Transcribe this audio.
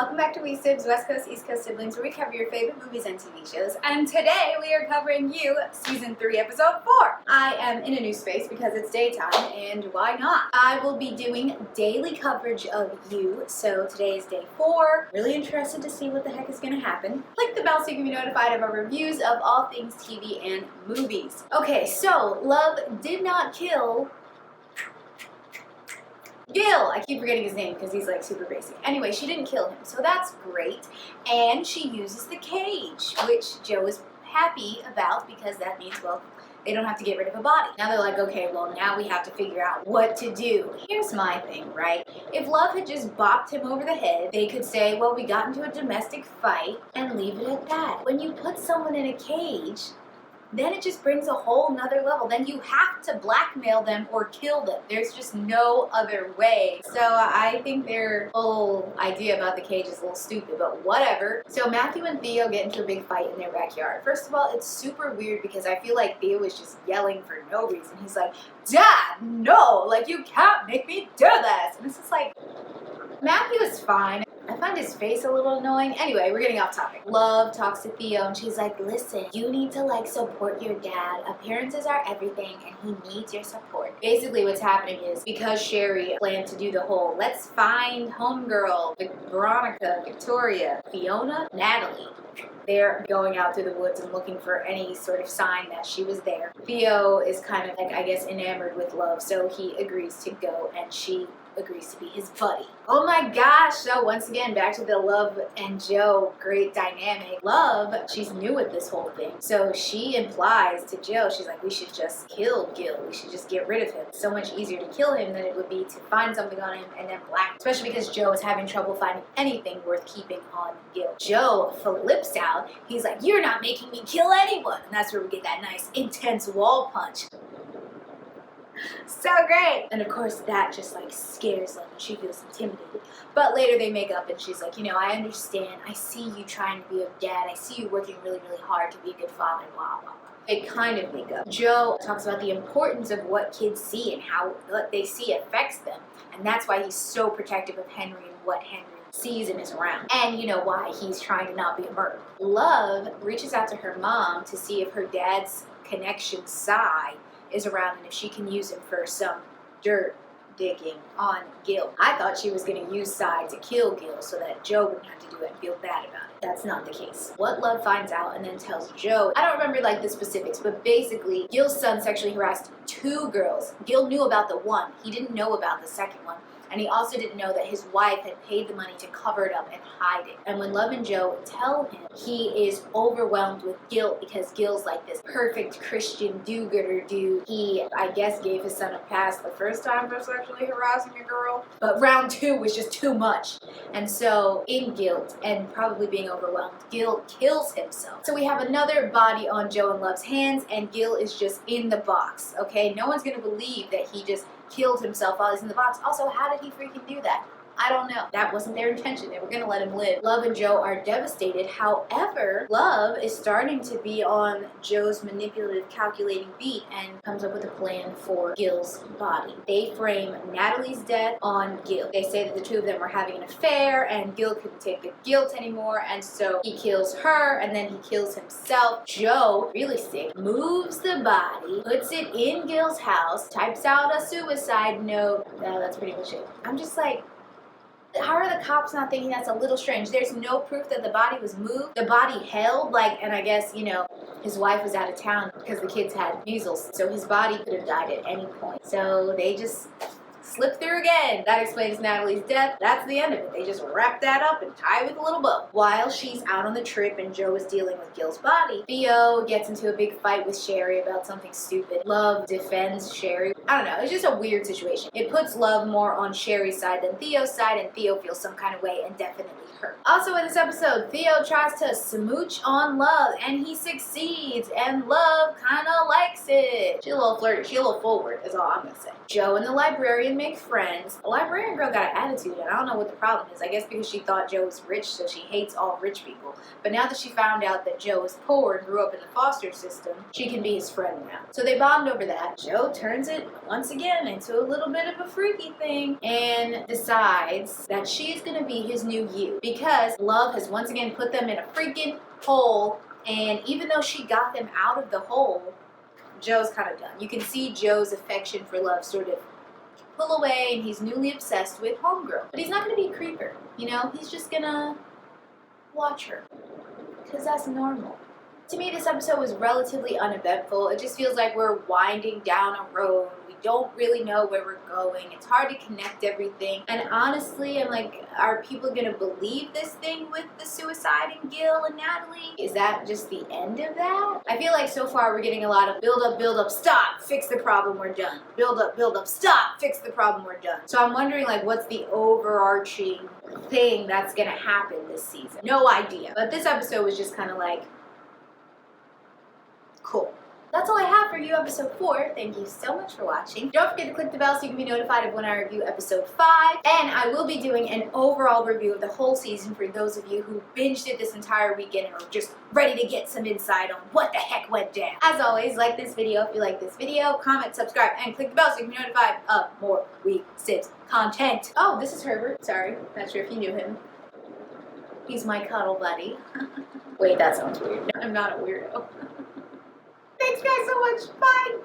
welcome back to We Sibs, West Coast, East Coast siblings, where we cover your favorite movies and TV shows. And today we are covering You, Season 3, Episode 4. I am in a new space because it's daytime, and why not? I will be doing daily coverage of You, so today is day 4. Really interested to see what the heck is going to happen. Click the bell so you can be notified of our reviews of all things TV and movies. Okay, so Love did not kill Gil. I keep forgetting his name because he's like super basic. Anyway, she didn't kill him, so that's great. And she uses the cage, which Joe is happy about because that means, well, they don't have to get rid of a body. Now they're like, okay, well, now we have to figure out what to do. Here's my thing, right? If Love had just bopped him over the head, they could say, well, we got into a domestic fight and leave it at that. When you put someone in a cage, then it just brings a whole nother level. Then you have to blackmail them or kill them. There's just no other way. So I think their whole idea about the cage is a little stupid, but whatever. So Matthew and Theo get into a big fight in their backyard. First of all, it's super weird because I feel like Theo is just yelling for no reason. He's like, Dad, no, like you can't make me do this. And it's just like, Matthew is fine. I find his face a little annoying. Anyway, we're getting off topic. Love talks to Theo and she's like, listen, you need to support your dad. Appearances are everything and he needs your support. Basically what's happening is because Sherry planned to do the whole let's find homegirl, Veronica, Victoria, Fiona, Natalie. They're going out through the woods and looking for any sort of sign that she was there. Theo is kind of like, I guess, enamored with Love, so he agrees to go and she agrees to be his buddy. Oh my gosh, so once again, back to the Love and Joe great dynamic. Love, she's new at this whole thing, so she implies to Joe, she's like, we should just kill Gil. We should just get rid of him. It's so much easier to kill him than it would be to find something on him and then black, especially because Joe is having trouble finding anything worth keeping on Gil. Joe flips out. He's like, you're not making me kill anyone. And that's where we get that nice intense wall punch. So great. And of course that just scares Love and she feels intimidated. But later they make up and she's like, you know, I understand. I see you trying to be a dad. I see you working really, really hard to be a good father. Blah, blah, blah. They kind of make up. Joe talks about the importance of what kids see and how what they see affects them. And that's why he's so protective of Henry and what Henry sees and is around. And you know why he's trying to not be a murderer. Love reaches out to her mom to see if her dad's connection side is around and if she can use him for some dirt digging on Gil. I thought she was going to use Cy to kill Gil so that Joe wouldn't have to do it and feel bad about it. That's not the case. What Love finds out and then tells Joe, I don't remember the specifics, but basically Gil's son sexually harassed 2 girls. Gil knew about the one. He didn't know about the second one. And he also didn't know that his wife had paid the money to cover it up and hide it. And when Love and Joe tell him, he is overwhelmed with guilt because Gil's like this perfect Christian do-gooder dude. He, I guess, gave his son a pass the first time for sexually harassing a girl. But round 2 was just too much. And so, in guilt and probably being overwhelmed, Gil kills himself. So we have another body on Joe and Love's hands, and Gil is just in the box, okay? No one's going to believe that he just killed himself while he's in the box. Also, how did he freaking do that? I don't know. That wasn't their intention. They were going to let him live. Love and Joe are devastated. However, Love is starting to be on Joe's manipulative, calculating beat and comes up with a plan for Gil's body. They frame Natalie's death on Gil. They say that the 2 of them were having an affair and Gil couldn't take the guilt anymore, and so he kills her and then he kills himself. Joe, really sick, moves the body, puts it in Gil's house, types out a suicide note. That's pretty much it. I'm just like, how are the cops not thinking that's a little strange? There's no proof that the body was moved. The body held, and I guess, his wife was out of town because the kids had measles. So his body could have died at any point. So they just slip through again. That explains Natalie's death. That's the end of it. They just wrap that up and tie it with a little bow. While she's out on the trip and Joe is dealing with Gil's body, Theo gets into a big fight with Sherry about something stupid. Love defends Sherry. I don't know. It's just a weird situation. It puts Love more on Sherry's side than Theo's side, and Theo feels some kind of way and definitely hurt. Also in this episode, Theo tries to smooch on Love and he succeeds, and Love kind of likes it. She's a little flirty. She's a little forward is all I'm going to say. Joe and the librarian make friends. The librarian girl got an attitude, and I don't know what the problem is. I guess because she thought Joe was rich, so she hates all rich people. But now that she found out that Joe is poor and grew up in the foster system, she can be his friend now. So they bond over that. Joe turns it once again into a little bit of a freaky thing and decides that she's gonna be his new you, because love has once again put them in a freaking hole. And even though she got them out of the hole, Joe's kind of done. You can see Joe's affection for love sort of pull away, and he's newly obsessed with homegirl. But he's not going to be a creeper, you know? He's just going to watch her, because that's normal. To me, this episode was relatively uneventful. It just feels like we're winding down a road. We don't really know where we're going. It's hard to connect everything. And honestly, I'm like, are people going to believe this thing with the suicide in Gil and Natalie? Is that just the end of that? I feel like so far we're getting a lot of build up, stop, fix the problem, we're done. Build up, stop, fix the problem, we're done. So I'm wondering, like, what's the overarching thing that's going to happen this season? No idea. But this episode was just kind of like, cool. That's all I have for you, episode 4. Thank you so much for watching. Don't forget to click the bell so you can be notified of when I review episode 5. And I will be doing an overall review of the whole season for those of you who binged it this entire weekend and are just ready to get some insight on what the heck went down. As always, like this video if you like this video, comment, subscribe, and click the bell so you can be notified of more Week 6 content. Oh, this is Herbert. Sorry, not sure if you knew him. He's my cuddle buddy. Wait, that sounds weird. No, I'm not a weirdo. Thanks guys so much. Bye.